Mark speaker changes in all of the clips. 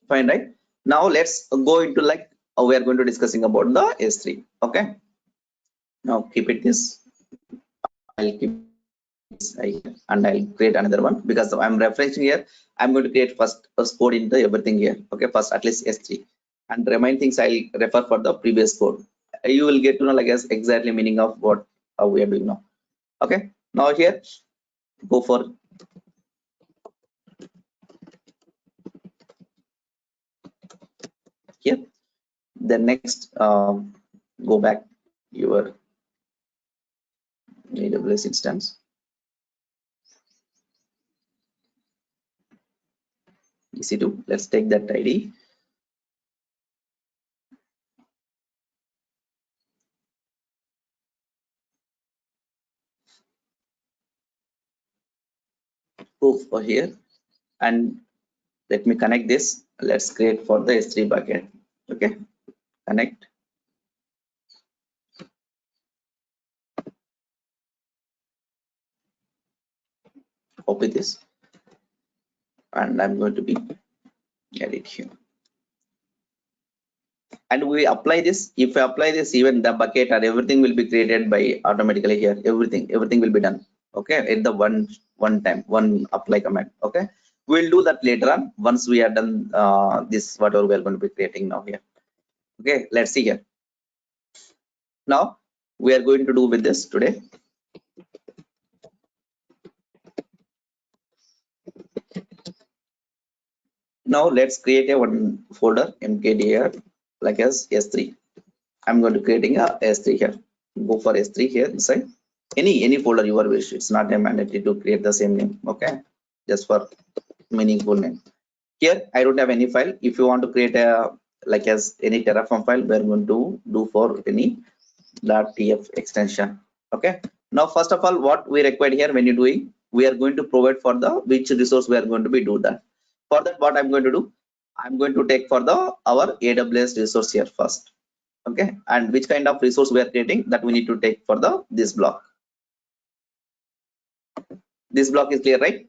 Speaker 1: Fine, right? Now let's go into like we are going to discussing about the S3. Okay, now keep it this. I'll keep this and I'll create another one because I'm referencing here. I'm going to create first a code into everything here. Okay, first at least S3 and remain things I'll refer for the previous code. You will get to know like as exactly meaning of what we are doing now. Okay, now here go for here. Then next go back your AWS instance. EC2, let's take that ID. Go for here and let me connect this. Let's create for the S3 bucket. Okay, connect. Copy this and I'm going to be edit here. And we apply this. If I apply this, even the bucket or everything will be created by automatically here. Everything will be done. Okay, at the one time, one apply command. Okay, we'll do that later on once we are done this whatever we are going to be creating now here. Okay, let's see here. Now we are going to do with this today. Now let's create a one folder mkdir like as S3. I'm going to creating a S3 here. Go for S3 here inside any folder you are wish. It's not a mandatory to create the same name. Okay, just for meaningful name. Here I don't have any file. If you want to create a like as any Terraform file, we're going to do for any .tf extension. Okay, now first of all what we require here when you're doing, we are going to provide for the which resource we are going to be do that. For that what I'm going to do, I'm going to take for the our AWS resource here first. Okay, and which kind of resource we are creating, that we need to take for the this block. This block is clear, right?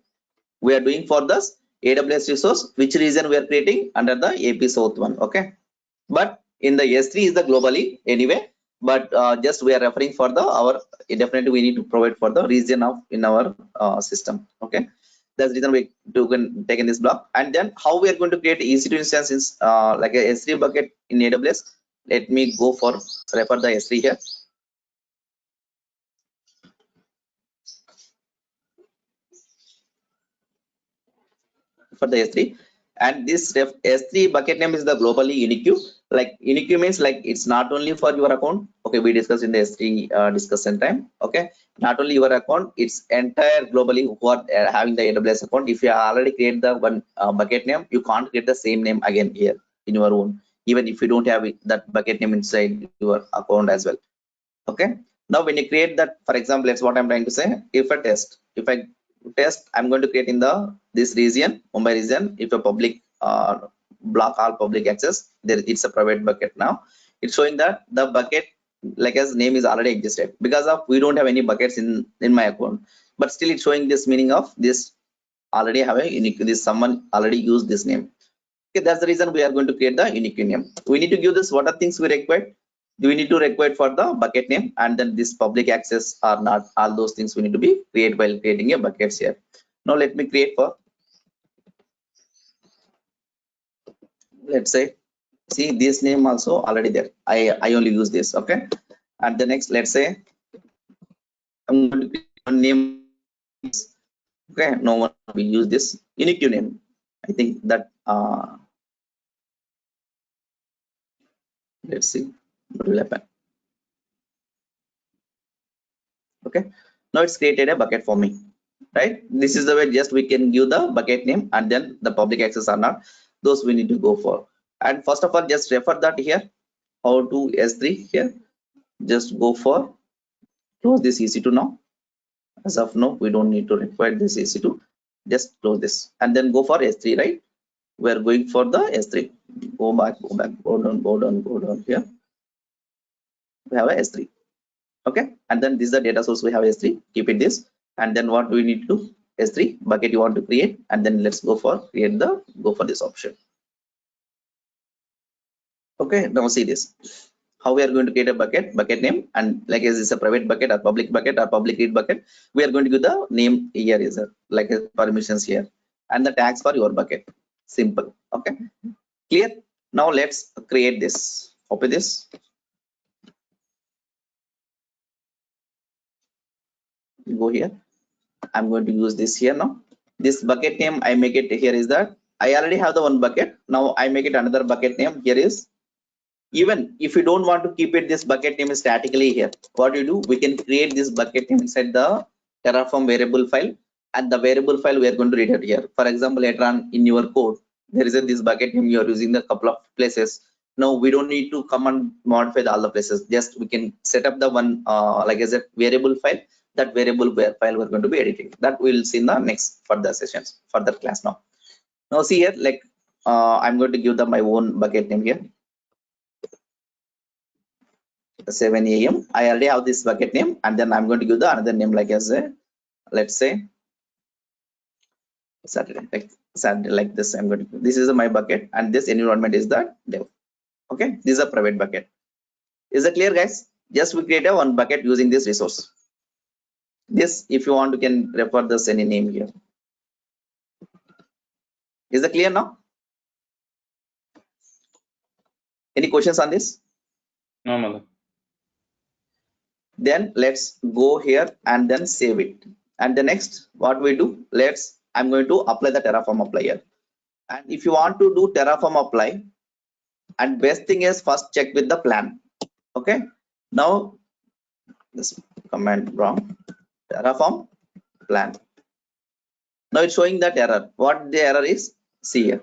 Speaker 1: We are doing for this AWS resource, which region we are creating under the AP South one. Okay, but in the S3 is the globally anyway, but just we are referring for the our definitely we need to provide for the region of in our system. Okay, that's the reason we can take in this block. And then how we are going to create EC2 instance is like a S3 bucket in AWS. Let me go for refer the S3 here. For the S3, and this S3 bucket name is the globally unique. Like unique means like it's not only for your account. Okay, we discussed in the S3 discussion time. Okay, not only your account, it's entire globally who are having the AWS account. If you already create the one bucket name, you can't create the same name again here in your own, even if you don't have that bucket name inside your account as well. Okay, now when you create that, for example, that's what I'm trying to say. If I test, I'm going to create in the this region, Mumbai region. If a public block all public access, there it's a private bucket. Now it's showing that the bucket like as name is already existed, because of we don't have any buckets in my account, but still it's showing this meaning of this already have a unique, this someone already used this name. Okay, that's the reason we are going to create the unique name. We need to give this what are things we require. We need to require for the bucket name, and then this public access or not, all those things we need to be create while creating a buckets here. Now let me create for, let's say, see this name also already there. I only use this. Okay, and the next, let's say I'm going to create one name. Okay, no one will use this unique name. I think that let's see what will happen. Okay, now it's created a bucket for me, right? This is the way just we can give the bucket name, and then the public access or not, those we need to go for. And first of all, just refer that here how to S3 here. Just go for close this EC2 now. As of now, we don't need to require this EC2. Just close this and then go for S3, right? We are going for the S3. Go back, go down here. We have a S3. Okay, and then this is the data source. We have S3. Keep it this, and then what we need to do, S3 bucket you want to create, and then let's go for create the go for this option. Okay, now see this. How we are going to create a bucket name, and like is this a private bucket or public bucket or public read bucket? We are going to give the name here is like a permissions here, and the tags for your bucket. Simple. Okay, clear. Now let's create this. Copy this. Go here. I'm going to use this here now. This bucket name I make it here is that I already have the one bucket. Now I make it another bucket name. Here is, even if you don't want to keep it this bucket name is statically here, what you do, we can create this bucket name inside the terraform variable file, and the variable file we are going to read it here. For example, later on in your code there is this bucket name you are using the couple of places. Now we don't need to come and modify all the places, just we can set up the one like as a variable file. That variable file we're going to be editing, that we'll see in the next further sessions, further class. Now see here, like I'm going to give them my own bucket name here, 7 a.m. I already have this bucket name, and then I'm going to give the another name like as a, let's say Saturday, like Saturday, like this. I'm going to, this is my bucket, and this environment is the dev. Okay, this is a private bucket. Is it clear, guys? Just we create a one bucket using this resource. This, if you want, you can refer this any name here. Is it clear now? Any questions on this?
Speaker 2: No, mother.
Speaker 1: Then let's go here and then save it. And the next, what we do, I'm going to apply the Terraform apply here. And if you want to do Terraform apply, and best thing is first check with the plan. Okay, now this command wrong, Terraform plan. Now it's showing that error. What the error is, see here,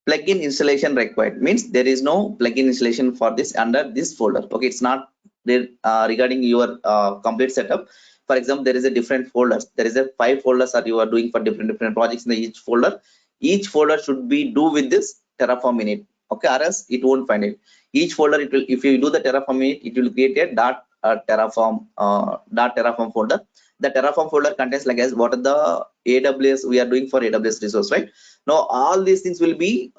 Speaker 1: plugin installation required, means there is no plugin installation for this under this folder. Okay, it's not there regarding your complete setup. For example, there is a different folders, there is a 5 folders that you are doing for different projects in each folder. Each folder should be do with this Terraform in it. Okay, or else it won't find it. Each folder, it will, if you do the Terraform in it, it will create a terraform folder. The Terraform folder contains like as what are the AWS we are doing for AWS resource, right? Now all these things will be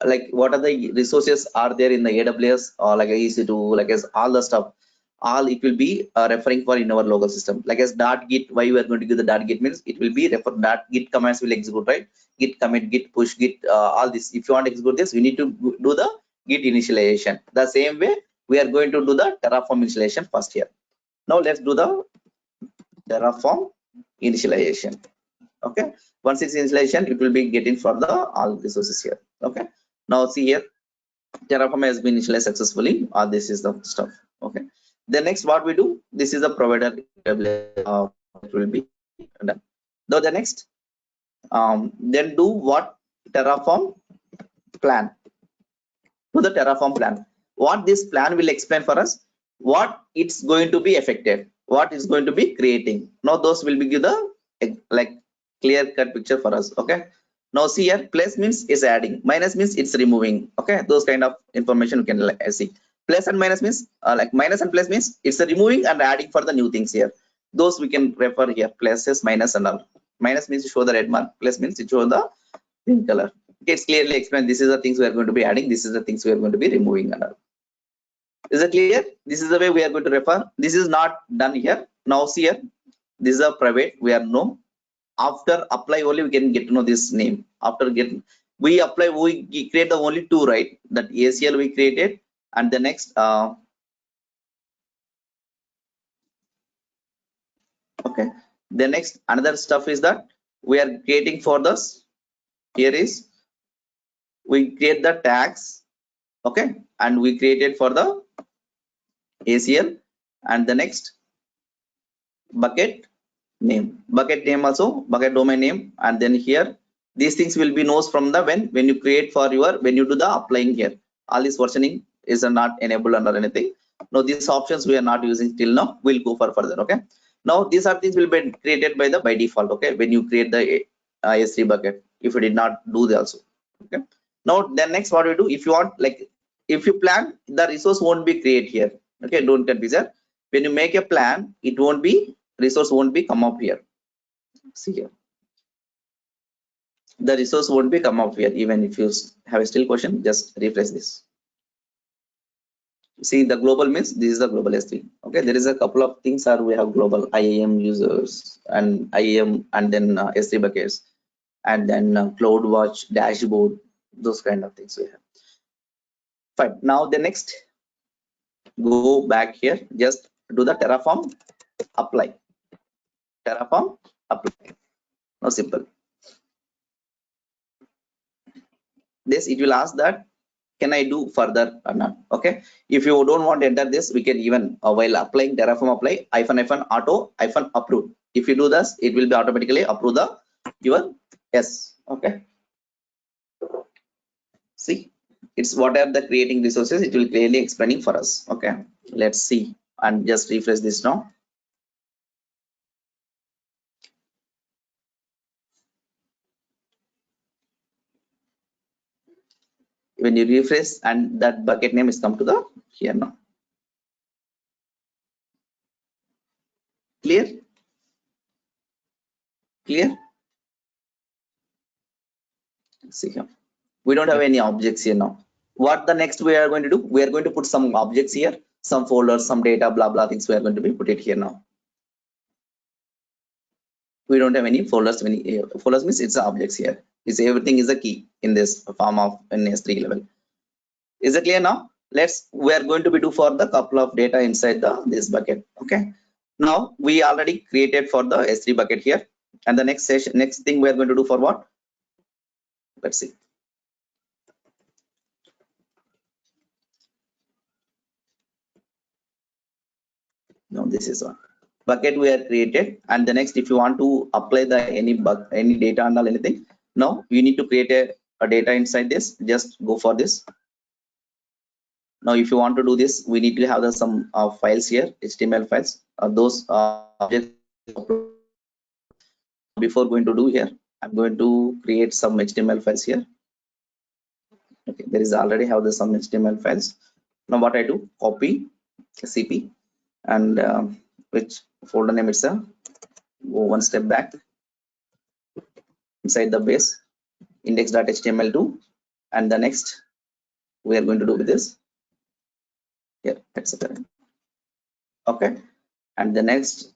Speaker 1: like what are the resources are there in the AWS or like EC2, like as all the stuff, all it will be referring for in our local system. Like as .git, why we are going to give the .git means it will be refer .git commands will execute, right? Git commit, git push, git all this. If you want to execute this, we need to do the git initialization. The same way we are going to do the Terraform initialization first here. Now let's do the Terraform initialization. Okay, once it's initialization, it will be getting for the all resources here. Okay, now see here, Terraform has been initialized successfully. This is the stuff. Okay, the next what we do, this is a provider, it will be done. Now the next, then do what, Terraform plan. To the Terraform plan, what this plan will explain for us, what it's going to be affected, what is going to be creating. Now those will be give the like clear cut picture for us. Okay, now see here, plus means is adding, minus means it's removing. Okay, those kind of information you can like see. Plus and minus means like minus and plus means it's removing and adding for the new things here. Those we can refer here, pluses, minus and all. Minus means to show the red mark, plus means it show the pink color. Okay, it's clearly explained. This is the things we are going to be adding, this is the things we are going to be removing and all. Is it clear? This is the way we are going to refer. This is not done here. Now see here, this is a private, we are no. After apply only we can get to know this name. After getting, we apply, we create the only 2, right? That ACL we created, and the next okay, the next another stuff is that we are creating for this. Here is we create the tags. Okay, and we created for the ACL, and the next bucket name, also bucket domain name, and then here these things will be knows from the when you create for your, when you do the applying here. All this versioning is not enabled under anything. Now these options we are not using till now, we'll go for further. Okay, now these are things will be created by the by default. Okay, when you create the S3 bucket, if you did not do the also. Okay, now then next what we do, if you want, like if you plan, the resource won't be create here. Okay, don't confuse that. When you make a plan, it won't be, resource won't be come up here. See here, the resource won't be come up here. Even if you have a still question, just refresh this. See, the global means this is the global S3. Okay, there is a couple of things are we have global IAM users and IAM and then S3 buckets and then CloudWatch dashboard, those kind of things we have. Fine. Now the next, go back here, just do the Terraform apply. Terraform apply. Now simple. This it will ask that can I do further or not. Okay, if you don't want to enter this, we can even while applying Terraform apply --- auto -approve. If you do this, it will be automatically approve the your yes. Okay, see, it's what are the creating resources, it will clearly explaining for us. Okay, let's see and just refresh this now. When you refresh and that bucket name is come to the here now. Clear? Clear? See here, we don't have any objects here now. What the next we are going to do, we are going to put some objects here, some folders, some data, blah blah things we are going to be put it here now. We don't have any folders. Many folders means it's objects here. It's everything is a key in this form of an S3 level. Is it clear now? We are going to be do for the couple of data inside the this bucket. Okay, now we already created for the S3 bucket here, and the next thing we are going to do for what? Let's see. Now this is one bucket we are created, and the next, if you want to apply the any data and all anything, now you need to create a data inside this. Just go for this. Now if you want to do this, we need to have some files here, HTML files. Those objects. Before going to do here, I'm going to create some HTML files here. Okay, there is already have some HTML files. Now what I do, copy CP and which folder name is go one step back inside the base index.html2, and the next we are going to do with this here, etc. Okay, and the next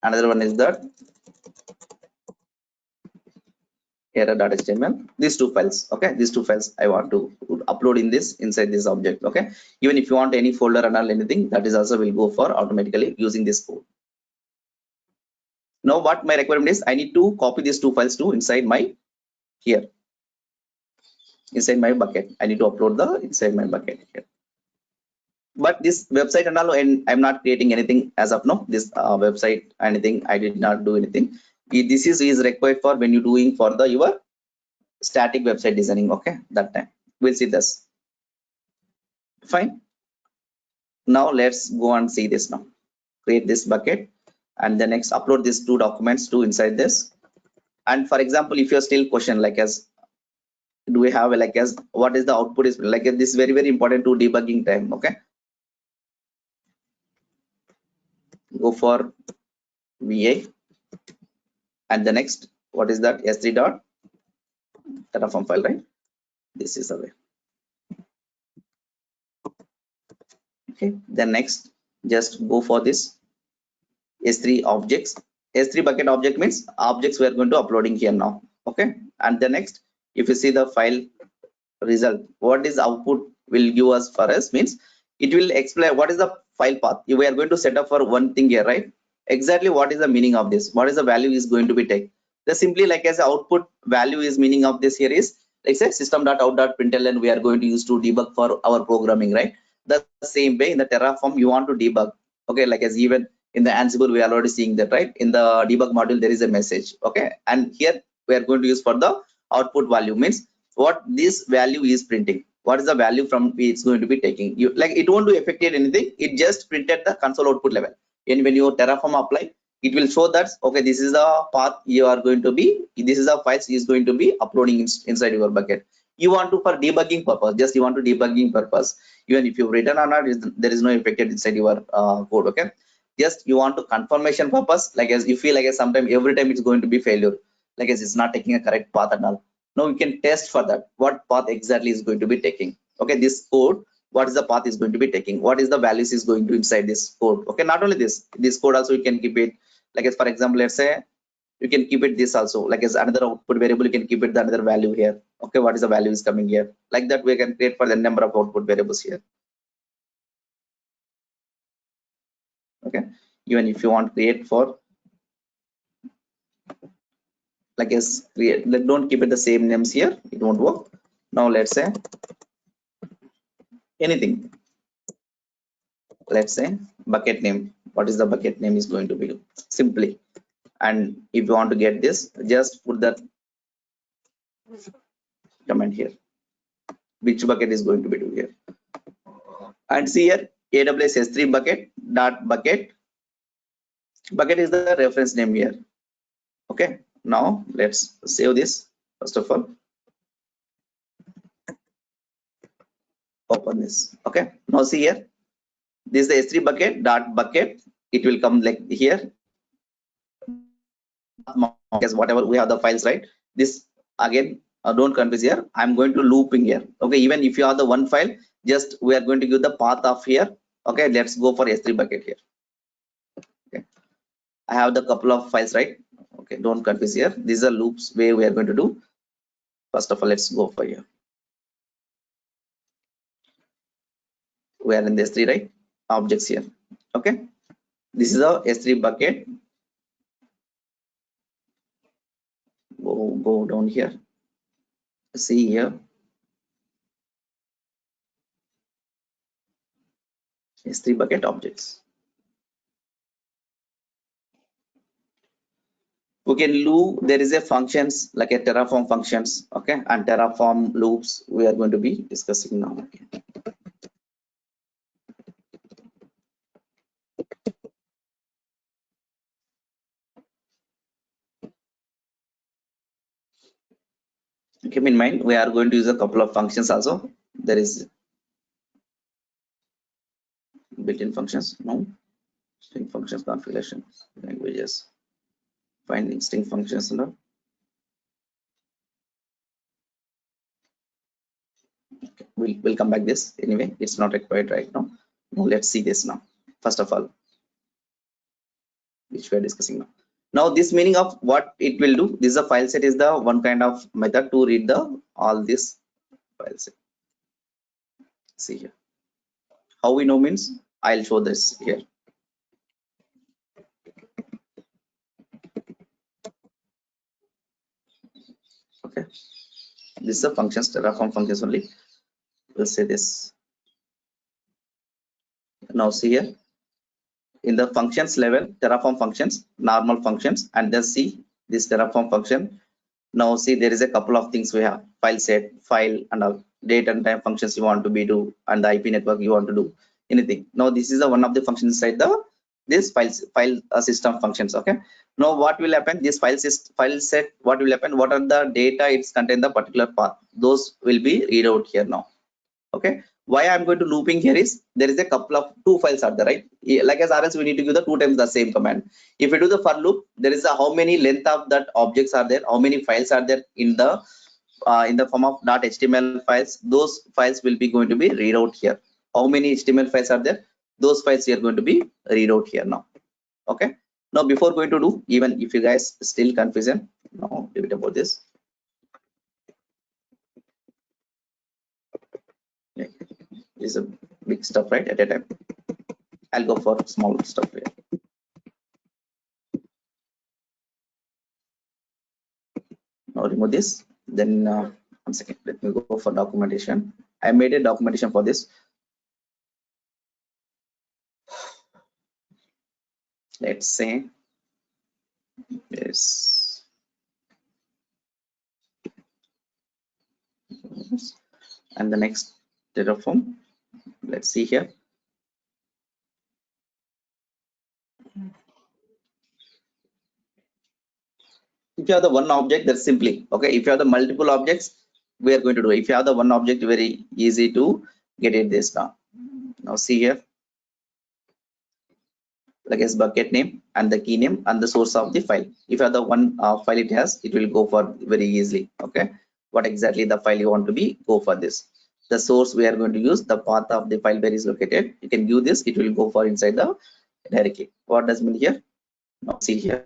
Speaker 1: another one is that error.html, these two files. Okay, these two files I want to upload in this inside this object. Okay, even if you want any folder and all anything, that is also will go for automatically using this code. Now what my requirement is, I need to copy these two files to inside my here, inside my bucket. I need to upload the inside my bucket here. But this website and all, and I'm not creating anything as of now. This website, anything, I did not do anything. This is required for when you're doing for the your static website designing. Okay, that time we'll see this. Fine. Now let's go and see this now. Create this bucket, and the next upload these two documents to inside this. And for example, if you're still question like as do we have like as what is the output is like this is very important to debugging time. Okay, go for VA, and the next what is that S3 dot terraform file, right? This is the way. Okay, then next just go for this S3 objects. S3 bucket object means objects we are going to uploading here now. Okay, and the next, if you see the file result, what is output will give us for us means it will explain what is the file path. We are going to set up for one thing here, right? Exactly what is the meaning of this, what is the value is going to be take. The simply like as output value is meaning of this here is like say system.out.println we are going to use to debug for our programming, right? The same way in the Terraform you want to debug. Okay, like as even in the Ansible we are already seeing that, right? In the debug module there is a message. Okay, and here we are going to use for the output value means what this value is printing, what is the value from it's going to be taking. You like it won't do affected anything, it just printed the console output level. And when you Terraform apply, it will show that okay, this is the path you are going to be, this is the files is going to be uploading inside your bucket. You want to for debugging purpose, just you want to debugging purpose, even if you've written or not, there is no affected inside your code. Okay, just you want to confirmation purpose, like as you feel like as sometime every time it's going to be failure, like it's not taking a correct path and all. Now we can test for that what path exactly is going to be taking. Okay, this code, what is the path is going to be taking, what is the values is going to inside this code. Okay, not only this code also you can keep it, like as for example, let's say you can keep it this also, like as another output variable, you can keep it the another value here. Okay, what is the value is coming here, like that we can create for the number of output variables here. Okay, even if you want to create for, like as create, don't keep it the same names here, it won't work. Now let's say anything, let's say bucket name, what is the bucket name is going to be simply. And if you want to get this, just put that comment here, which bucket is going to be do here. And see here, AWS S3 bucket dot bucket is the reference name here. Okay, now let's save this. First of all, open this. Okay, now see here, this is the S3 bucket dot bucket, it will come like here, because whatever we have the files, right? This again, don't confuse here, I'm going to looping here. Okay, even if you have the one file, just we are going to give the path of here. Okay, let's go for S3 bucket here. Okay, I have the couple of files, right? Okay, don't confuse here, these are loops way we are going to do. First of all, let's go for here, we are in the S3, right? Objects here. Okay, this is a S3 bucket. Go down here, see here, S3 bucket objects. We can loop, there is a functions like a terraform functions. Okay, and terraform loops we are going to be discussing now. Keep in mind we are going to use a couple of functions also. There is built-in functions, no string functions, configuration languages, finding string functions and all. We'll come back this anyway, it's not required right now. Now let's see this now. First of all, which we are discussing now. Now this meaning of what it will do, this is a file set, is the one kind of method to read the all this file set. See here, how we know means I'll show this here. Okay, this is the functions, terraform functions only. We'll say this. Now see here, in the functions level, terraform functions, normal functions, and then see this terraform function. Now see, there is a couple of things we have, file set, file and all, date and time functions you want to be do, and the IP network you want to do anything. Now this is the one of the functions inside the this file system functions. Okay, now what will happen, this file set, what will happen, what are the data it's contain the particular path, those will be read out here now. Okay, why I'm going to looping here is, there is a couple of two files are there, right? Like as RS we need to give the 2 times the same command. If we do the for loop, there is a how many length of that objects are there, how many files are there in the form of .html files, those files will be going to be read out here. How many HTML files are there, those files we are going to be read out here now. Okay, now before going to do, even if you guys still confusion, now leave it about this. This is a big stuff, right? At a time, I'll go for small stuff here. Now remove this, then 1 second, let me go for documentation. I made a documentation for this. Let's say yes, and the next Terraform, let's see here. If you have the one object, that's simply okay. If you have the multiple objects, we are going to do it. If you have the one object, very easy to get it this now. Now see here, like as bucket name and the key name and the source of the file. If you have the one file it has, it will go for very easily. Okay, what exactly the file you want to be, go for this. The source we are going to use, the path of the file where is located, you can view this, it will go for inside the directly. What does mean here? Now see here,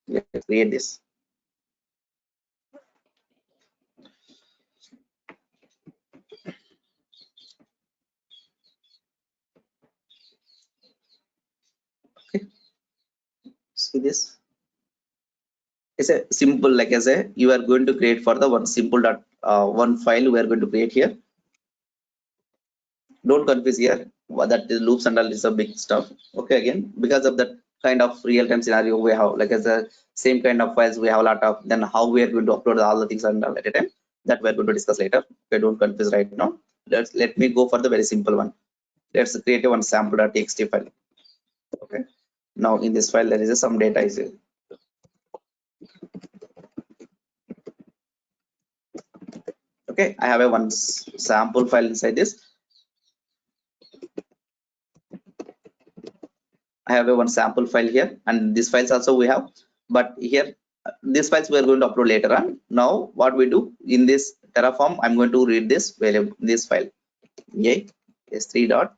Speaker 1: let's create this. Okay, see this. It's a simple, like as a you are going to create for the one simple dot one file we are going to create here. Don't confuse here that the loops and all is a big stuff. Okay, again because of that kind of real-time scenario we have, like as a same kind of files we have a lot of, then how we are going to upload all the things and all at a time, that we are going to discuss later. Okay, don't confuse right now. Let me go for the very simple one. Let's create a one sample.txt file. Okay, now in this file there is a some data is here. Okay, I have a one sample file inside this. I have a one sample file here, and these files also we have, but here these files we are going to upload later on. Now what we do in this Terraform, I'm going to read this variable, this file, s3 dot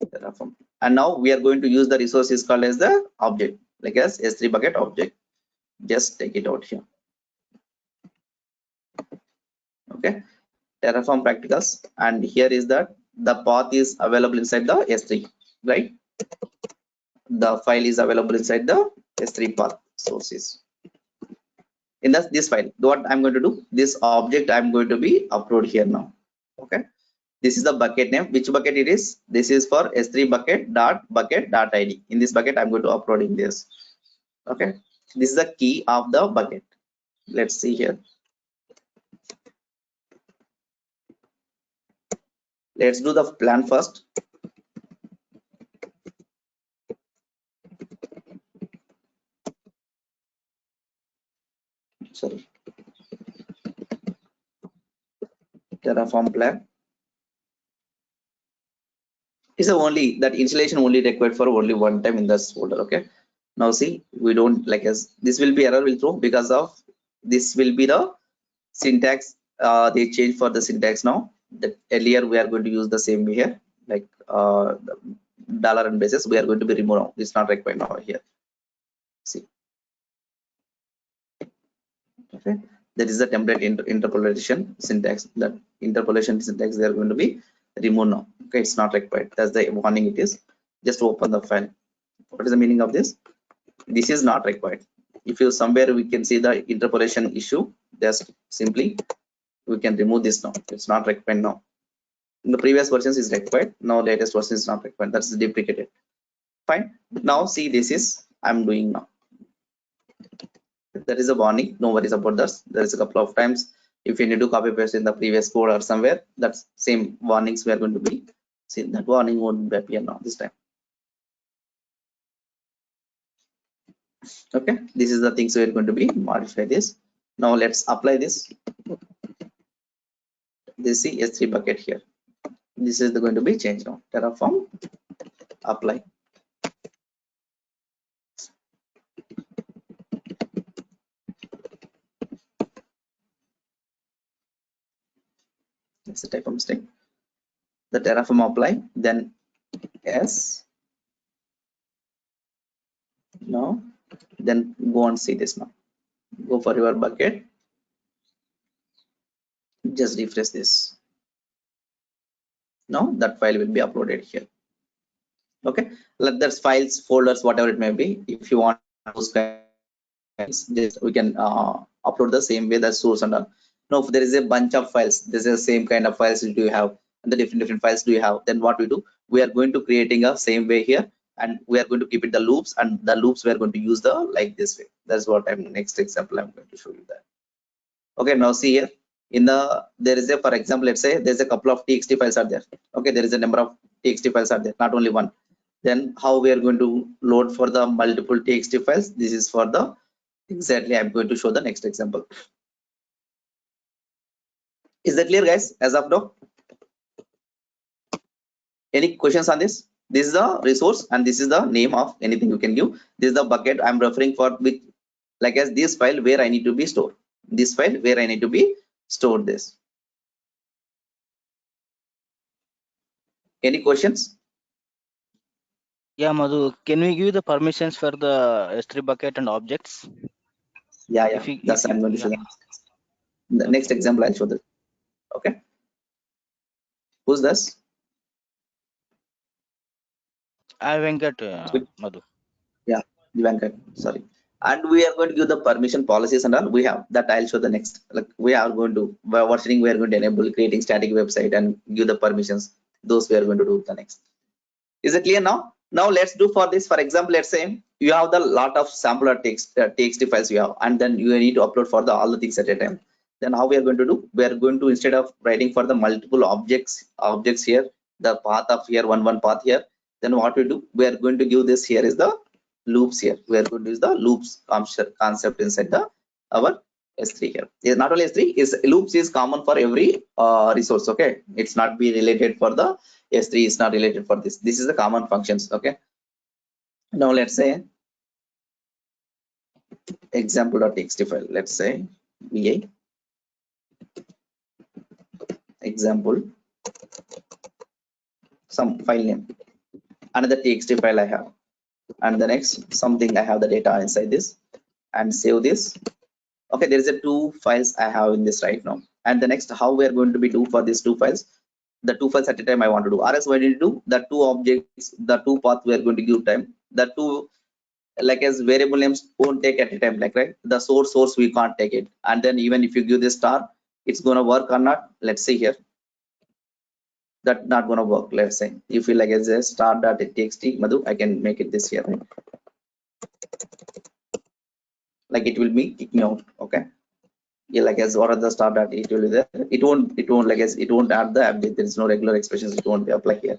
Speaker 1: Terraform, and now we are going to use the resource is called as the object, like as s3 bucket object. Just take it out here. Okay, Terraform practicals, and here is that the path is available inside the s3, right? The file is available inside the s3 path sources. In this file, what I'm going to do, this object I'm going to be upload here now. Okay, this is the bucket name. Which bucket it is? This is for s3 bucket.id. In this bucket I'm going to upload in this. Okay, this is the key of the bucket. Let's see here. Let's do the plan first. Sorry, Terraform plan is only that installation only required for only one time in this folder. Okay, now see, we don't, like as this will be error will throw because of this will be the syntax. They change for the syntax now. That earlier we are going to use the same way here, like dollar and basis we are going to be remove now. It's not required now here. See, okay, that is the template interpolation syntax. That interpolation syntax they are going to be removed now. Okay, it's not required. That's the warning it is. Just open the file. What is the meaning of this? This is not required. If you somewhere we can see the interpolation issue, just simply we can remove this now. It's not required now. In the previous versions is required, now latest version is not required. That's deprecated. Fine. Now see, this is I'm doing now. There is a warning, no worries about this. There is a couple of times if you need to copy paste in the previous code or somewhere, that's same warnings we are going to be. See, that warning won't appear now this time. Okay, this is the things we are going to be modify this. Now let's apply this. This is S3 bucket here. This is going to be changed now. Terraform apply. That's a type of mistake. The Terraform apply, then S. Now, then go and see this now. Go for your bucket. Just refresh this. Now that file will be uploaded here. Okay, let that files, folders, whatever it may be. If you want those kinds, just we can upload the same way, the source and all. Now, if there is a bunch of files, this is the same kind of files do you have, and the different files do you have, then what we do, we are going to creating a same way here, and we are going to keep it the loops, and the loops we are going to use the like this way. That's what I'm next example I'm going to show you that. Okay, now see here in the there is a, for example, let's say there's a couple of txt files are there. Okay, there is a number of txt files are there, not only one. Then how we are going to load for the multiple txt files? This is for the exactly I'm going to show the next example. Is that clear, guys, as of now? Any questions on this? This is the resource and this is the name of anything you can give. This is the bucket I'm referring for, which like as this file where I need to be stored, this file where I need to be stored this. Any questions?
Speaker 2: Yeah, Madhu, can we give the permissions for the S3 bucket and objects?
Speaker 1: Yeah, that's
Speaker 2: If you
Speaker 1: I'm going to show
Speaker 2: yeah.
Speaker 1: them. The
Speaker 2: Okay.
Speaker 1: next example I'll show this. Okay, who's this?
Speaker 2: I Venkat, Madhu.
Speaker 1: Yeah, Divankar, sorry. And we are going to give the permission policies and all. We have that. I'll show the next. Like we are going to by versioning, we are going to enable creating static website and give the permissions. Those we are going to do the next. Is it clear now? Now let's do for this. For example, let's say you have the lot of sampler text files you have, and then you need to upload for the all the things at a time. Then how we are going to do? We are going to, instead of writing for the multiple objects here, the path of here, one path here. Then what we do? We are going to give this here is the loops here. We are going to use the loops concept inside the our S3 here. It's not only S3, is loops is common for every resource. Okay, it's not be related for the S3 is not related for this. This is the common functions. Okay. Now let's say example.txt file. Let's say va example some file name, another txt file I have, and the next something I have the data inside this, and save this. Okay, there is a two files I have in this right now. And the next how we are going to be do for these two files, the two files at a time I want to do. RS what did you do? The two objects, the two paths we are going to give time. The two like as variable names won't take at a time, like right, the source we can't take it. And then even if you give this star, it's gonna work or not. Let's see here, that not gonna work. Let's say if you like as a star.txt Madhu, I can make it this here, right? Like it will be kick me out. Okay, yeah, like as what are the star dot it will be there. It won't like as it won't add the update. There is no regular expressions, it won't be apply here.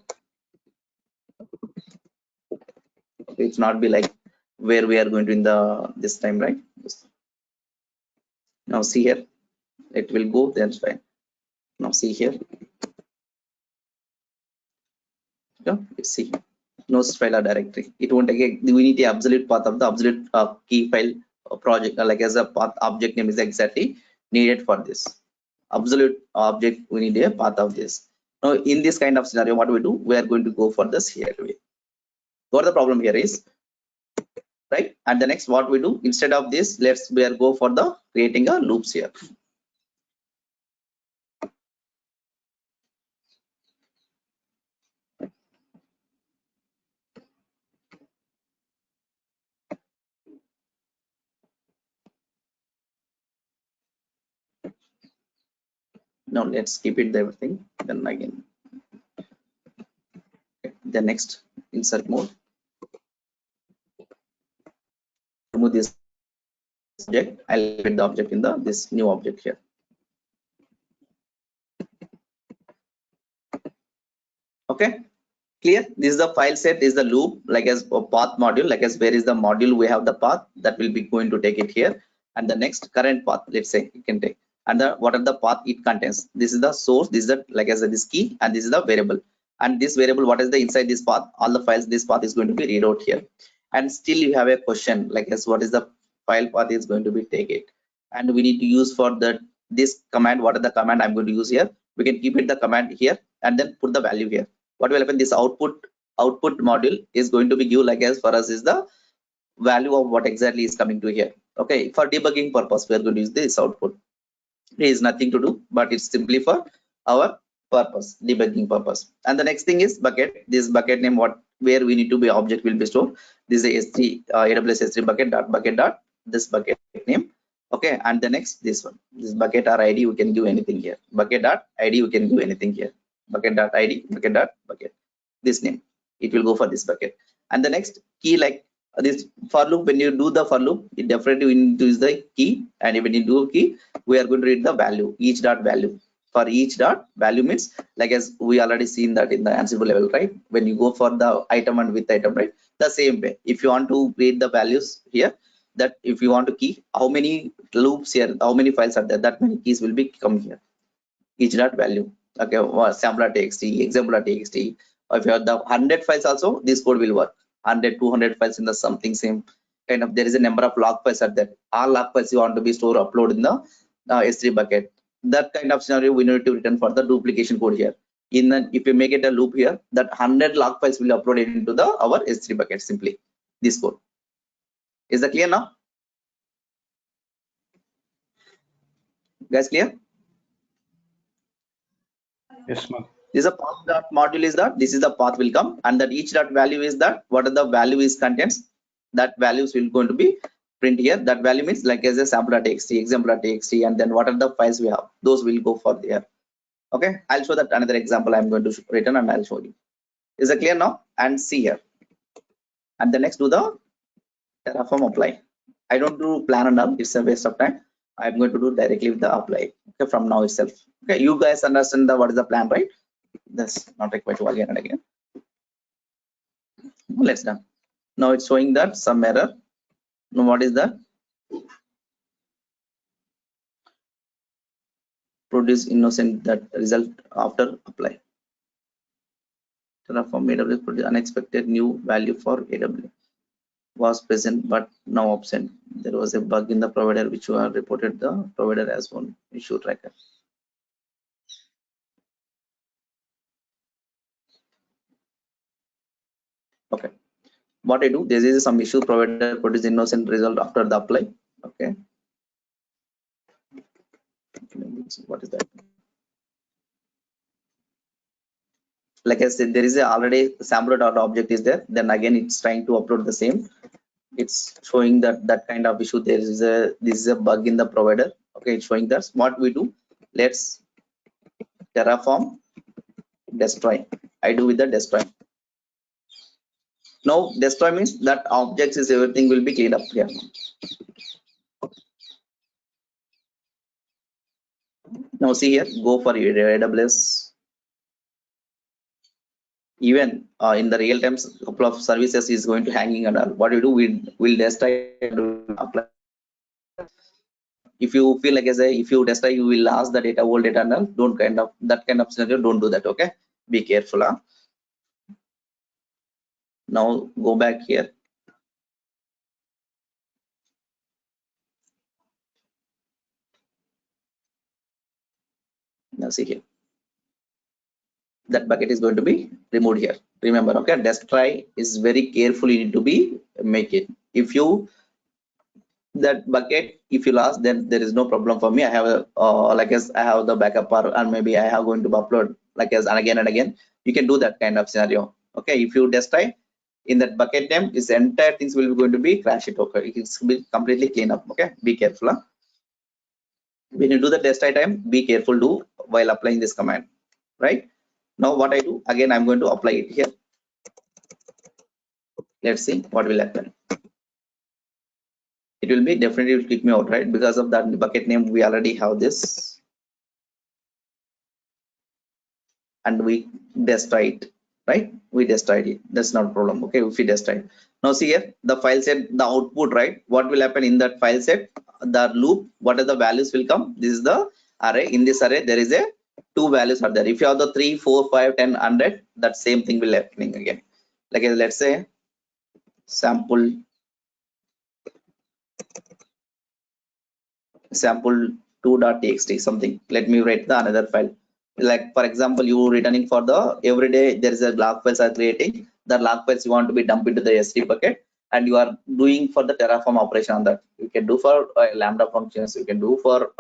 Speaker 1: It's not be like where we are going to in the this time, right? Now see here, it will go, that's fine. Now see here, yeah, let's see, no file or directory. It won't take we need the absolute path of the absolute key file project, like as a path object name is exactly needed for this absolute object. We need a path of this. Now in this kind of scenario, what we do? We are going to go for this here way. What the problem here is, right? And the next what we do, instead of this, let's we are go for the creating a loops here. Now let's keep it the everything, then again. Okay. The next insert mode, remove this object. I'll get the object in the this new object here. Okay, clear? This is the file set, this is the loop, like as a path module, like as where is the module, we have the path that will be going to take it here. And the next current path, let's say you can take, and the what are the path it contains. This is the source, this is the like as this key, and this is the variable. And this variable, what is the inside this path, all the files, this path is going to be read out here. And still you have a question like as what is the file path is going to be take it, and we need to use for that this command. What are the command I'm going to use here? We can keep it the command here and then put the value here. What will happen, this output module is going to be give like as for us is the value of what exactly is coming to here. Okay, for debugging purpose we are going to use this output. It is nothing to do, but it's simply for our purpose, debugging purpose. And the next thing is bucket. This bucket name, what where we need to be object will be stored. This is S3 AWS S3 bucket dot this bucket name. Okay, and the next this one, this bucket or id, we can give anything here. Bucket dot id, we can give anything here. Bucket dot id, bucket dot bucket, this name, it will go for this bucket. And the next key, like this for loop, when you do the for loop, it definitely we need to use the key. And when you do key, we are going to read the value, each dot value. For each dot value means like as we already seen that in the Ansible level, right? When you go for the item and with item, right? The same way, if you want to read the values here, that if you want to key how many loops here, how many files are there, that many keys will be come here, each dot value. Okay, sampler.txt, example.txt, If you have the 100 files also, this code will work. 100, 200 files in the something same kind of. There is a number of log files at that. All log files you want to be stored, upload in the S3 bucket. That kind of scenario we need to return for the duplication code here. If you make it a loop here, that 100 log files will upload into the our S3 bucket simply. This code. Is that clear now? Guys, clear?
Speaker 3: Yes, ma'am.
Speaker 1: This is a path dot module is that this is the path will come, and that each dot value is that what are the value is contents, that values will going to be print here. That value means like as a sample.txt, example.txt, and then what are the files we have, those will go for there. Okay, I'll show that another example I'm going to return and I'll show you. Is it clear now? And see here, and the next do the Terraform apply. I don't do plan and all, it's a waste of time. I'm going to do directly with the apply. Okay, from now itself. Okay, you guys understand the what is the plan, right? That's not required to again and again. Let's done. Now it's showing that some error. Now what is that? Produce innocent that result after apply. Terraform AWS produce unexpected new value for AWS was present but now absent. There was a bug in the provider which were reported the provider as one issue tracker. Okay, what I do, there is some issue provider produce innocent result after the apply. Okay, what is that? Like I said, there is a already sample.object is there, then again it's trying to upload the same. It's showing that kind of issue. This is a bug in the provider. Okay, it's showing that. What we do, let's terraform destroy. I do with the destroy. Now destroy means that objects is everything will be cleaned up here. Now see here, go for your AWS. Even in the real time, couple of services is going to hanging and all. What you do, we'll destroy and apply. If you feel like as a if you destroy, you will lose the data, old data and all. Don't kind of that kind of scenario. Don't do that. Okay, be careful. Huh? Now go back here. Now see here. That bucket is going to be removed here. Remember, okay, destroy is very careful. You need to be make it. If you that bucket, if you lost, then there is no problem for me. I have a like as I have the backup and maybe I have going to upload like as and again. You can do that kind of scenario. Okay, if you destroy in that bucket name, this entire things will be going to be crash it. Okay, it's be completely clean up. Okay, be careful. Huh? When you do the destroy time, be careful do while applying this command, right? Now what I do again, I'm going to apply it here. Let's see what will happen. It will be definitely will kick me out, right? Because of that bucket name, we already have this, and we destroy it, right? We destroyed it. That's not a problem. Okay, if we destroy it. Now see here, the file set, the output, right? What will happen in that file set? The loop, what are the values will come? This is the array. In this array, there is a two values are there. If you have the 3, 4, 5, 10, 100, that same thing will happening again. Like let's say sample 2.txt something. Let me write the another file. Like for example, you returning for the every day there is a log files are creating. The log files you want to be dumped into the S3 bucket, and you are doing for the Terraform operation on that. You can do for Lambda functions. You can do for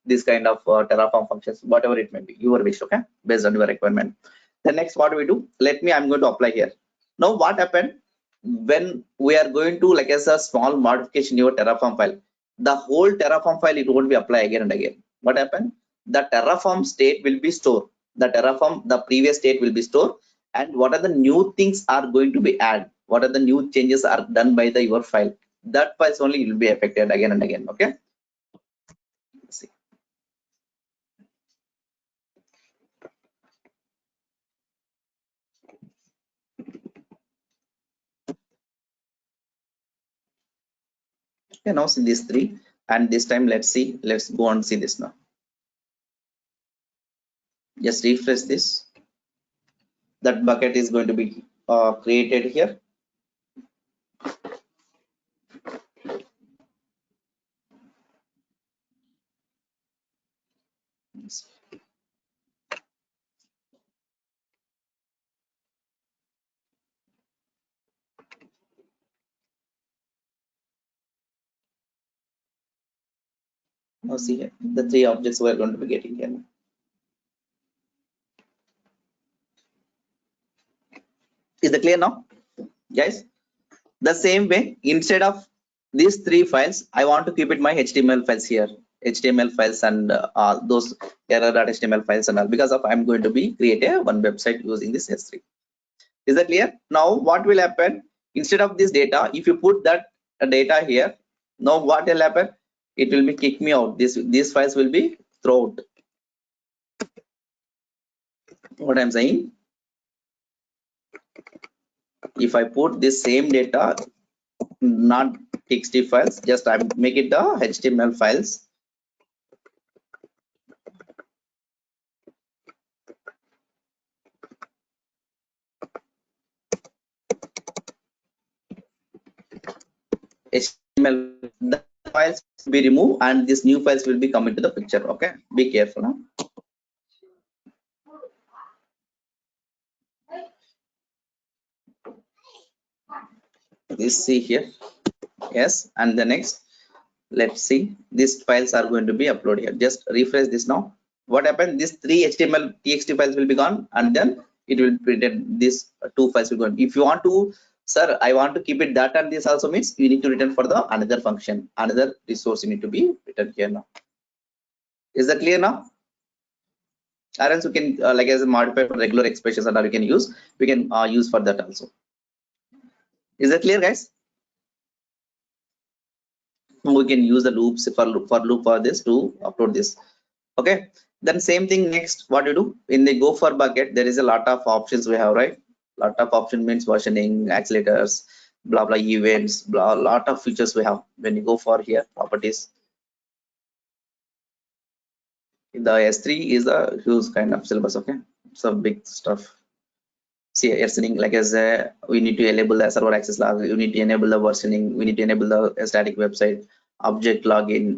Speaker 1: this kind of Terraform functions, whatever it may be. Your wish, okay, based on your requirement. The next what we do? I'm going to apply here. Now what happened when we are going to like as a small modification in your Terraform file? The whole Terraform file it won't be applied again and again. What happened? The Terraform state will be stored. The Terraform, the previous state will be stored, and what are the new things are going to be added? What are the new changes are done by the your file? That files only will be affected again and again. Okay. Let's see. Okay, now see these three, and this time let's see. Let's go and see this now. Just refresh this. that bucket is going to be created here. Now see here, the three objects we are going to be getting here. Is that clear now, guys? The same way, instead of these three files, I want to keep it my HTML files here, HTML files and those error.html files and all, because of I'm going to be create a one website using this S3. Is that clear? Now what will happen, instead of this data, if you put that data here, now what will happen? It will be kick me out. These files will be thrown out. What I'm saying, if I put this same data, not txt files, just I make it the HTML files. HTML, the files will be removed and these new files will be coming to the picture. Okay, be careful. Huh? This see here, yes, and the next, let's see, these files are going to be uploaded here. Just refresh this now. What happened? These three HTML txt files will be gone, and then it will print these two files will go. If you want to, sir, I want to keep it that, and this also means you need to return for the another function, another resource you need to be written here now. Is that clear now? Or else you can like as a modify for regular expressions and all you can use. We can use for that also. Is that clear, guys? We can use the loops for loop for this to upload this. Okay. Then same thing next. What you do in the go for bucket, there is a lot of options we have, right? Lot of option means versioning, accelerators, blah blah events, blah, lot of features we have. When you go for here properties, the S3 is a huge kind of syllabus. Okay, it's a big stuff. See, versioning, like as we need to enable the server access log, you need to enable the versioning, we need to enable the static website, object login,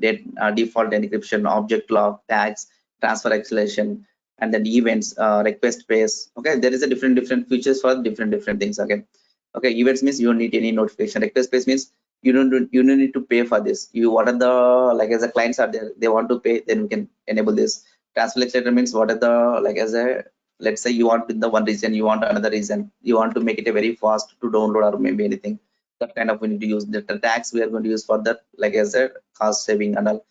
Speaker 1: default encryption, object log, tags, transfer acceleration, and then events, request base. Okay, there is a different features for different things again. Okay, events means you don't need any notification. Request base means you don't need to pay for this. You, what are the, like as the clients are there, they want to pay, then we can enable this. Transfer accelerator means what are the, like as a, let's say you want in the one region, you want another region, you want to make it a very fast to download or maybe anything, that kind of we need to use. The tags we are going to use for that, like as a cost saving and all,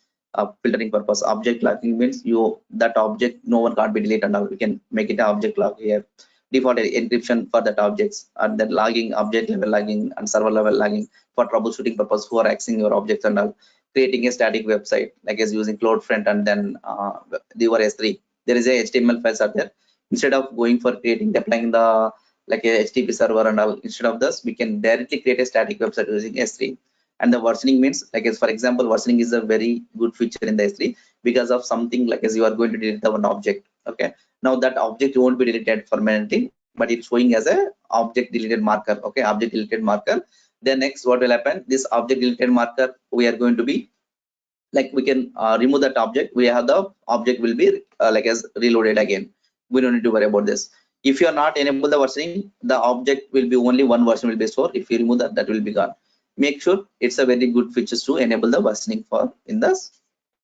Speaker 1: filtering purpose. Object logging means you, that object no one can't be deleted and all, we can make it an object log here. Default encryption for that objects, and then logging, object level logging and server level logging for troubleshooting purpose who are accessing your objects and all. Creating a static website like as using cloud front, and then your S3, there is a HTML files are there. Instead of going for creating, deploying the like a HTTP server and all, instead of this we can directly create a static website using S3. And the versioning means, like as for example, versioning is a very good feature in the S3 because of something like as you are going to delete the one object. Okay, now that object won't be deleted permanently, but it's showing as a object deleted marker. Okay, object deleted marker. Then next what will happen, this object deleted marker we are going to be, like we can remove that object, we have the object will be like as reloaded again. We don't need to worry about this. If you are not enable the versioning, the object will be only one version will be stored. If you remove that, that will be gone. Make sure it's a very good features to enable the versioning for in the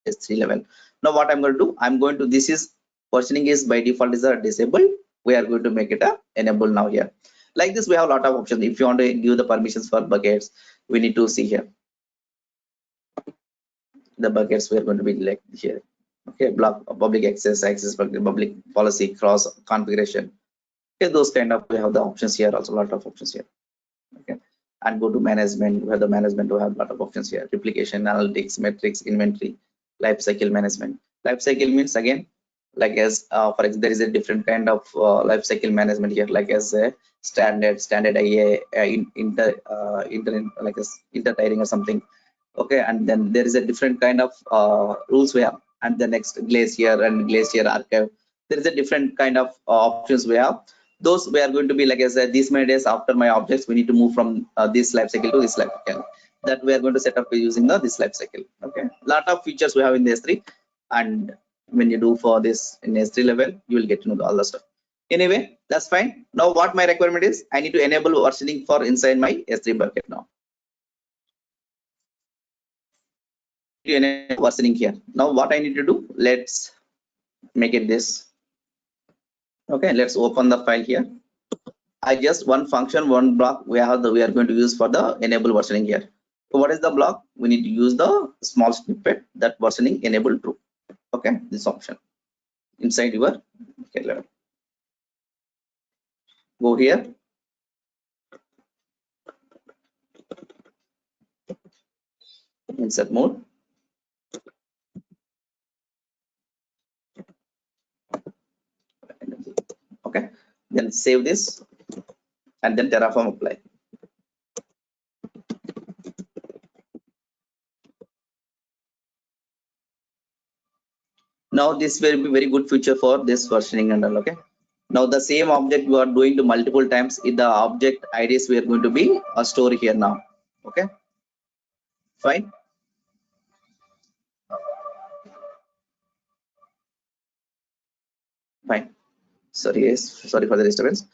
Speaker 1: S3 level. Now what I'm going to do, I'm going to, this is versioning is by default is a disabled, we are going to make it a enable now here. Like this we have a lot of options. If you want to give the permissions for buckets, we need to see here the buckets we are going to be like here. Okay, block public access public policy, cross configuration. Okay, those kind of, we have the options here, also a lot of options here. Okay, and go to management, we have the management, we have a lot of options here. Replication, analytics, metrics, inventory, life cycle management. Life cycle means again, like as for example, there is a different kind of life cycle management here, like as a standard IA, inter like as intertiering or something. Okay, and then there is a different kind of rules we have, and the next glacier and glacier archive, there is a different kind of options we have. those we are going to be like as these many days after my objects, we need to move from this life cycle to this life cycle. That we are going to set up using this life cycle. Okay, lot of features we have in the S3, and when you do for this in S3 level, you will get to know all the stuff. Anyway, that's fine. Now what my requirement is, I need to enable versioning for inside my S3 bucket now. To enable versioning here. Now what I need to do, let's make it this. Okay, let's open the file here. I just one function, one block we are going to use for the enable versioning here. So what is the block? We need to use the small snippet that versioning enable true. Okay, this option inside your level. Go here. Insert mode. Okay, then save this and then Terraform apply. Now this will be very good feature for this versioning and all. Okay, now the same object you are doing to multiple times in the object IDs we are going to be a store here now. Okay, fine. Fine. Sorry, yes, sorry for the disturbance.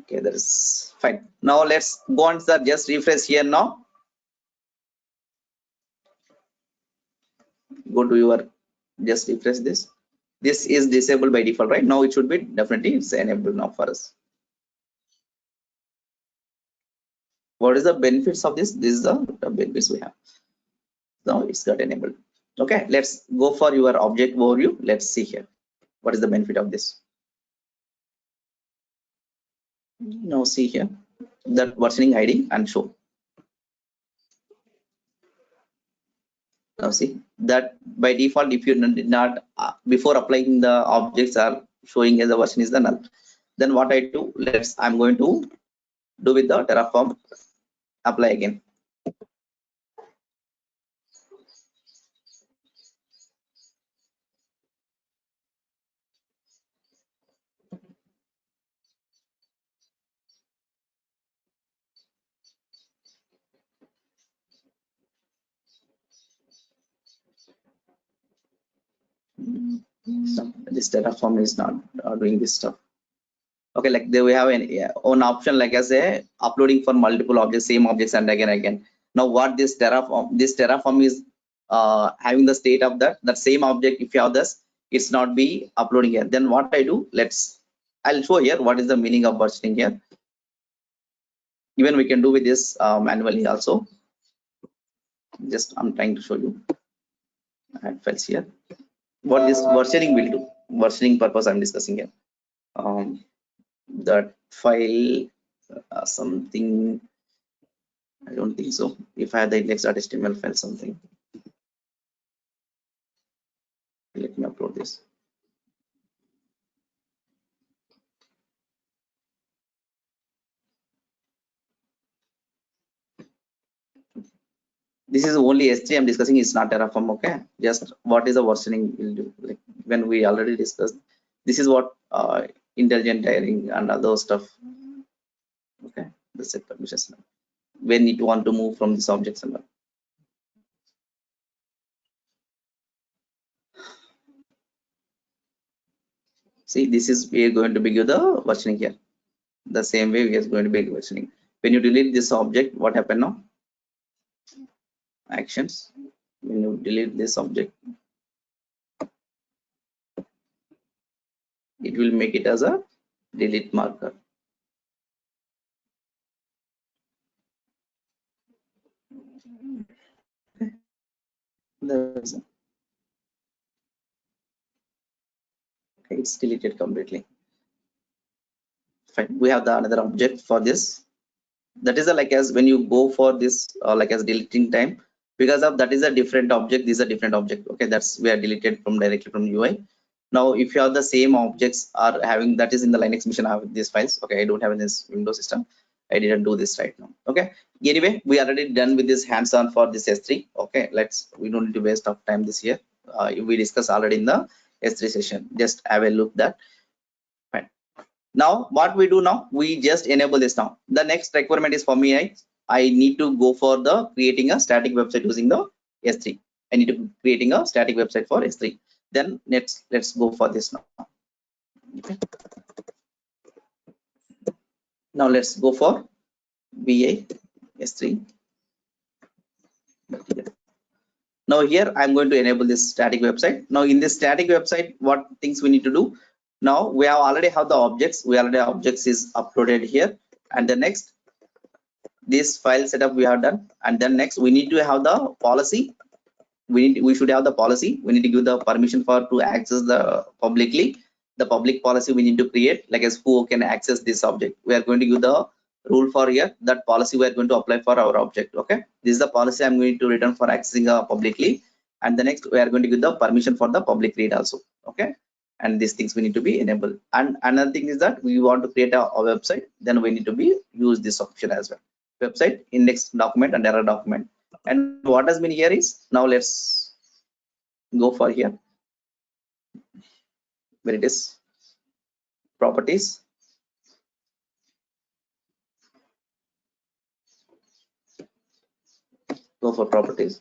Speaker 1: Okay, that is fine. Now let's go on, sir. Just refresh here now. Go to your, just refresh this. This is disabled by default, right? Now it should be definitely it's enabled now for us. What is the benefits of this? This is the benefits we have. Now it's got enabled. Okay, let's go for your object overview. Let's see here. What is the benefit of this? Now see here that versioning ID and show. Now see that by default, if you did not before applying the objects are showing as the version is the null. Then what I do? I'm going to do with the Terraform apply again. So this Terraform is not doing this stuff. Okay, like there we have an own option like as a uploading for multiple objects, same objects and again. Now what this Terraform is having the state of that same object. If you have this, it's not be uploading here. Then what I do? I'll show here what is the meaning of versioning here. Even we can do with this manually also. Just I'm trying to show you. Add files here. What this versioning will do? Versioning purpose I'm discussing here. That file something, I don't think so. If I had the index.html file something, let me upload this. This is only S3 I'm discussing, it's not Terraform. Okay, just what is the versioning will do, like when we already discussed. This is what intelligent tiering and other stuff. Okay, the set permissions now. When it want to move from this objects and all. See, this is we are going to begin the versioning here. The same way we are going to be versioning. When you delete this object, what happened now? Actions. When you delete this object, it will make it as a delete marker. Okay, it's deleted completely. Fine. We have the another object for this. That is a, like as when you go for this like as deleting time, because of that is a different object. This is a different object. Okay, that's we are deleted from directly from UI. Now if you have the same objects are having, that is in the Linux machine, I have these files. Okay, I don't have in this Windows system. I didn't do this right now. Okay, anyway, we already done with this hands-on for this S3. Okay, we don't need to waste of time this year. We discussed already in the S3 session. Just have a look that. Fine. Now what we do now, we just enable this. Now the next requirement is for me, I need to go for the creating a static website using the S3. I need to creating a static website for S3. Then let's go for this now. Okay. Now let's go for VA S3. Now here I'm going to enable this static website. Now in this static website, what things we need to do? Now we have already have the objects. We already have objects is uploaded here. And the next, this file setup we have done. And then next we need to have the policy. We should have the policy. We need to give the permission for to access the publicly. The public policy we need to create, like as who can access this object. We are going to give the rule for here. That policy we are going to apply for our object. Okay, this is the policy I'm going to return for accessing publicly. And the next we are going to give the permission for the public read also. Okay, and these things we need to be enabled. And another thing is that we want to create a website, then we need to be use this option as well. Website, index document, and error document. And what has been here is, now let's go for here where it is properties. Go for properties.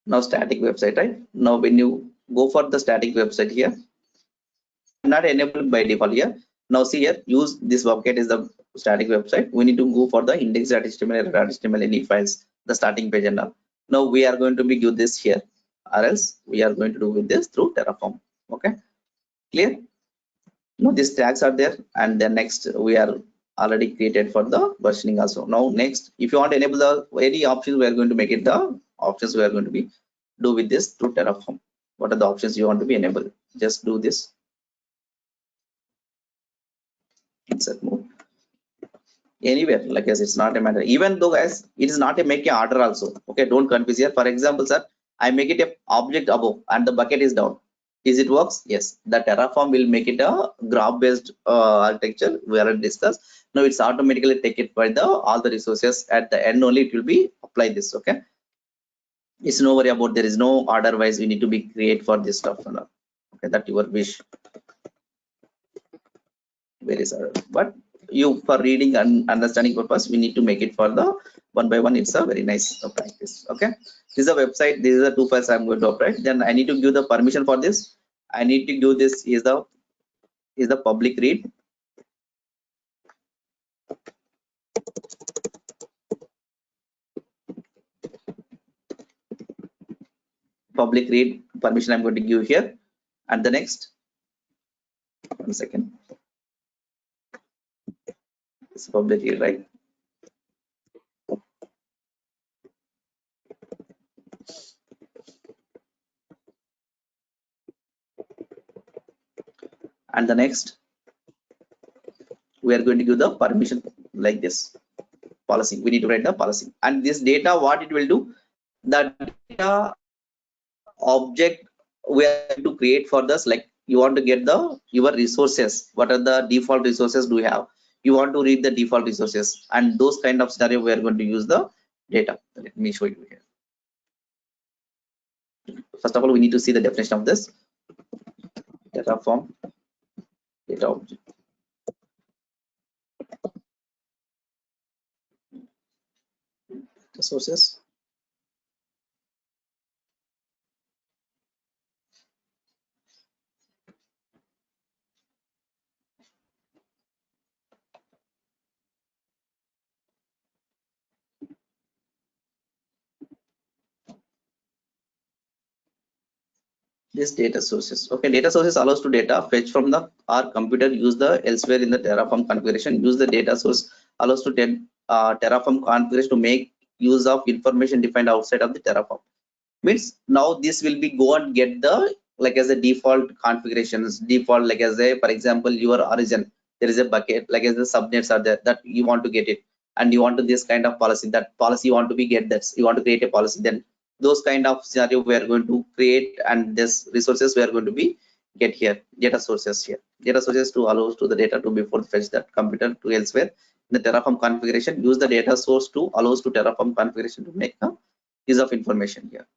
Speaker 1: Now static website, right? Now when you go for the static website here, not enabled by default here. Now see here, use this bucket is the static website. We need to go for the index.html, error.html, any files, the starting page and all. Now we are going to be give this here, or else we are going to do with this through Terraform. Okay, clear? Now these tags are there, and then next we are already created for the versioning also. Now next, if you want to enable the any options, we are going to make it the options we are going to be do with this through Terraform. What are the options you want to be enabled? Just do this. Insert mode. Anywhere, like as it's not a matter. Even though guys, it is not a make a order also. Okay, don't confuse here. For example, sir, I make it a object above and the bucket is down. Is it works? Yes. The Terraform will make it a graph based architecture we already discussed. Now it's automatically take it by the all the resources at the end only it will be apply this. Okay, it's no worry about, there is no order wise we need to be create for this stuff. Okay, that your wish. Very sorry, but you for reading and understanding purpose we need to make it for the one by one. It's a very nice practice. Okay, this is a website, these are the two files I'm going to operate. Then I need to give the permission for this. I need to give this is the public read. Public read permission I'm going to give here. And the next, 1 second, it's public read, right? And the next, we are going to give the permission like this policy. We need to write the policy. And this data, what it will do, the data object we are to create for this, like you want to get the your resources, what are the default resources do you have, you want to read the default resources, and those kind of scenario we are going to use the data. Let me show you here. First of all, we need to see the definition of this Terraform data object. Resources, this data sources. Okay, data sources allows to data fetch from the our computer, use the elsewhere in the Terraform configuration, use the data source allows to Terraform configuration to make use of information defined outside of the Terraform. Means now this will be go and get the like as a default configurations, default like as a, for example, your origin, there is a bucket like as the subnets are there that you want to get it, and you want to this kind of policy, that policy you want to be get that, you want to create a policy, then those kind of scenario we are going to create, and this resources we are going to be get here, data sources here, data sources to allow to the data to before fetch that computer to elsewhere in the Terraform configuration, use the data source to allows to Terraform configuration to make a use of information here.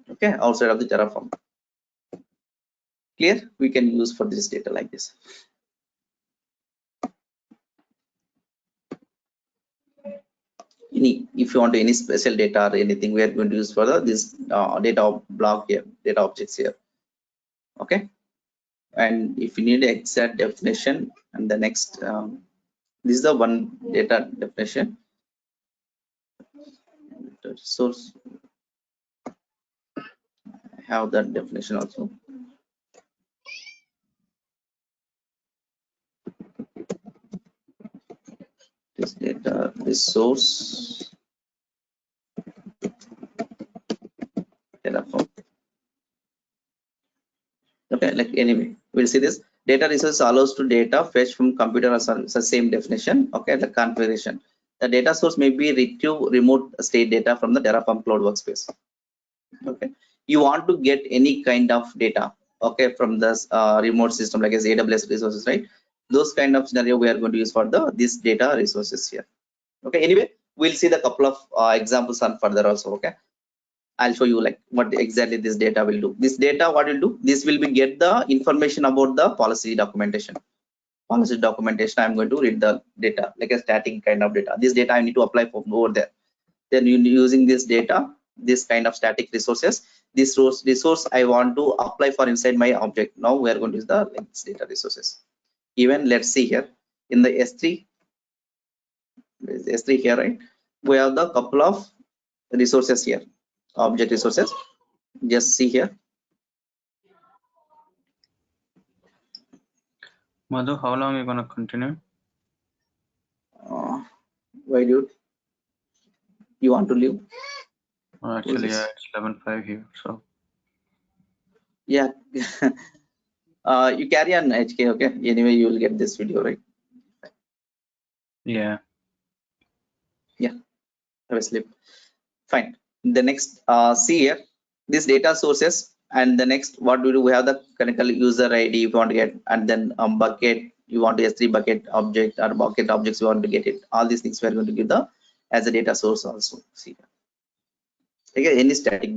Speaker 1: Okay, outside of the Terraform. Clear? We can use for this data like this. if you want any special data or anything, we are going to use for this data block here, data objects here. Okay, and if you need exact definition, and the next this is the one data definition. Source have that definition also. This data resource terraform. Okay, like anyway, we'll see this data resource allows to data fetch from computer as the same definition. Okay, the configuration. The data source may be retrieve remote state data from the Terraform cloud workspace. Okay, you want to get any kind of data, okay, from this remote system like as AWS resources, right? Those kind of scenario we are going to use for this data resources here. Okay, anyway, we'll see the couple of examples on further also. Okay, I'll show you like what exactly this data will do. This data, what will do? This will be get the information about the policy documentation. Policy documentation, I'm going to read the data like a static kind of data. This data I need to apply for over there. Then using this data, this kind of static resources, this resource I want to apply for inside my object. Now we are going to use the data resources. Even let's see here in the S3 here, right? We have the couple of resources here, object resources. Just see here.
Speaker 3: Madhu, how long are you gonna continue?
Speaker 1: Why dude? You want to leave?
Speaker 3: Actually, yeah, it's 11:05 here, so.
Speaker 1: Yeah. You carry on HK, okay? Anyway, you will get this video, right?
Speaker 3: Yeah.
Speaker 1: Yeah. Have a sleep. Fine. The next, see here, this data sources, and the next, what do we have the canonical user ID if you want to get, and then bucket, you want to S3 bucket object or bucket objects you want to get it. All these things we are going to give the as a data source also. See here. Okay, any static.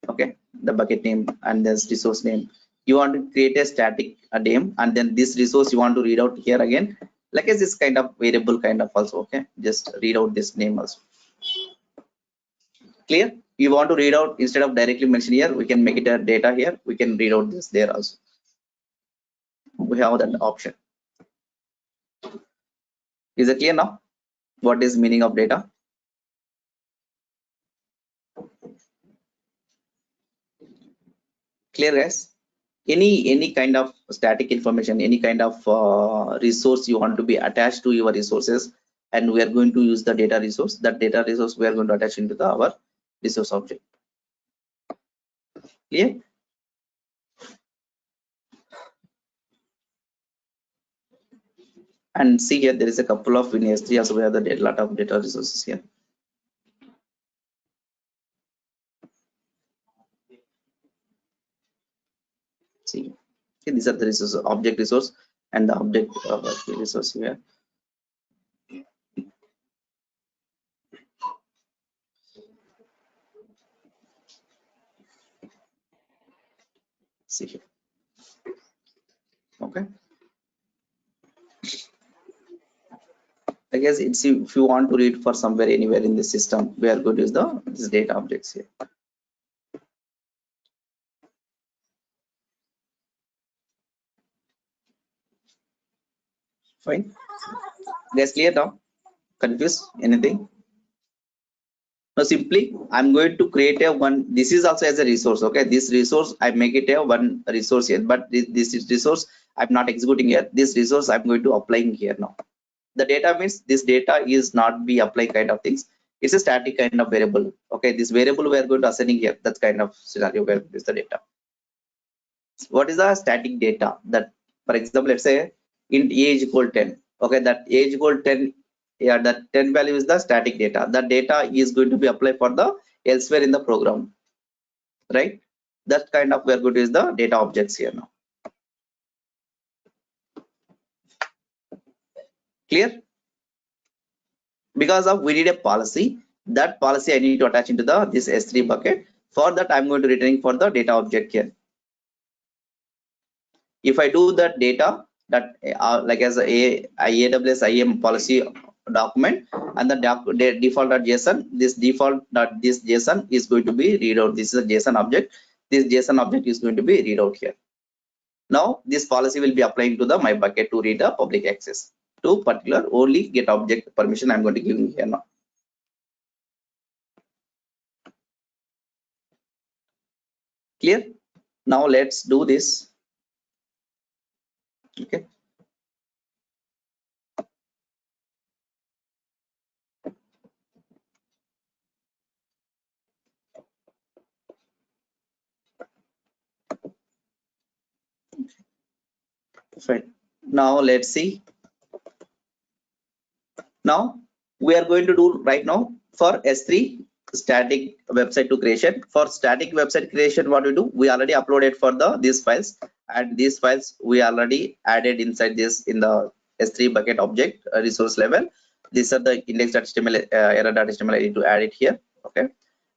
Speaker 1: Okay, the bucket name and this resource name. You want to create a static name, and then this resource you want to read out here again, like as this kind of variable kind of also. Okay, just read out this name also. Clear? You want to read out instead of directly mention here, we can make it a data here. We can read out this there also. We have that option. Is it clear now? What is meaning of data? Clear, guys? Any kind of static information, any kind of resource you want to be attached to your resources, and we are going to use the data resource. That data resource we are going to attach into our resource object. Clear? And see here, there is a couple of in S3 also we have the lot of data resources here. See, okay, these are the resources, object resource and the object resource here. See here. Okay. I guess it's if you want to read for somewhere anywhere in the system, we are going to use this data objects here. Fine. Guys, clear now? Confused? Anything? Now simply I'm going to create a one. This is also as a resource. Okay, this resource I make it a one resource here, but this is resource I'm not executing here. This resource I'm going to applying here now. The data means this data is not be applied kind of things. It's a static kind of variable. Okay, this variable we are going to assigning here. That's kind of scenario where is the data. What is the static data? That, for example, let's say int age equal 10. Okay, that age equal 10. Yeah, that 10 value is the static data. That data is going to be applied for the elsewhere in the program, right? That kind of we are going to use the data objects here now. Clear? Because of we need a policy. That policy I need to attach into this S3 bucket. For that, I'm going to returning for the data object here. If I do that data that like as a AWS IAM policy document, and the default.json, this JSON is going to be read out. This is a JSON object. This JSON object is going to be read out here. Now this policy will be applying to the my bucket to read the public access to particular only get object permission. I'm going to give here now. Clear? Now let's do this. Okay. Fine. Now let's see. Now we are going to do right now for S3 static website to creation. For static website creation, what we do, we already uploaded for the these files, and these files we already added inside this in the S3 bucket object resource level. These are the index.html error.html. I need to add it here. Okay,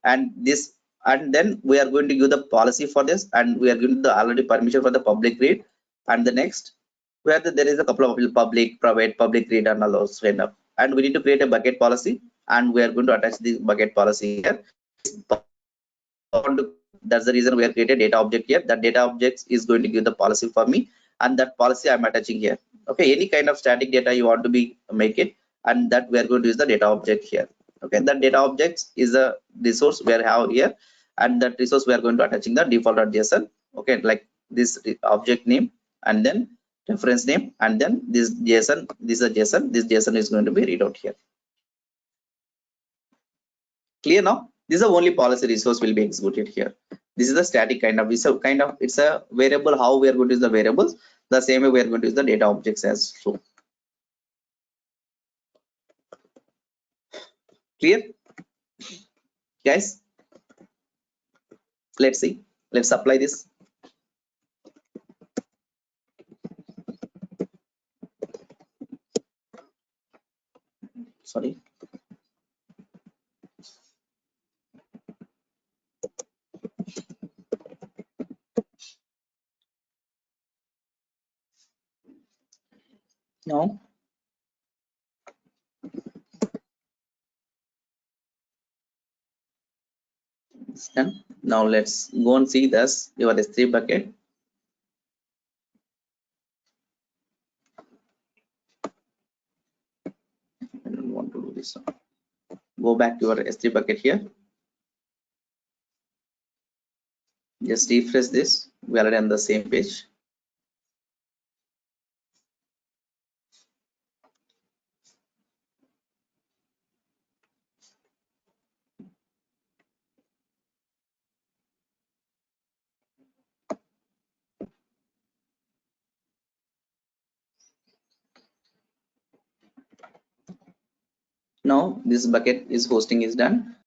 Speaker 1: and this, and then we are going to give the policy for this, and we are giving the already permission for the public read, and the next where there is a couple of public, private, public read and all those kind of, and we need to create a bucket policy, and we are going to attach the bucket policy here. That's the reason we have created data object here. That data object is going to give the policy for me, and that policy I'm attaching here. Okay, any kind of static data you want to be make it, and that we are going to use the data object here. Okay, that data object is a resource we have here, and that resource we are going to attaching the default.json. Okay, like this object name, and then reference name, and then this JSON. This is a JSON. This JSON is going to be read out here. Clear now? This is the only policy resource will be executed here. This is the static kind of. It's a variable. How we are going to use the variables? The same way we are going to use the data objects as so. Clear, guys? Let's see. Let's apply this. Sorry. Now, it's done. Now let's go and see this your S3 bucket. I don't want to do this one. Go back to your S3 bucket here. Just refresh this. We are already on the same page. Now this bucket is hosting is done.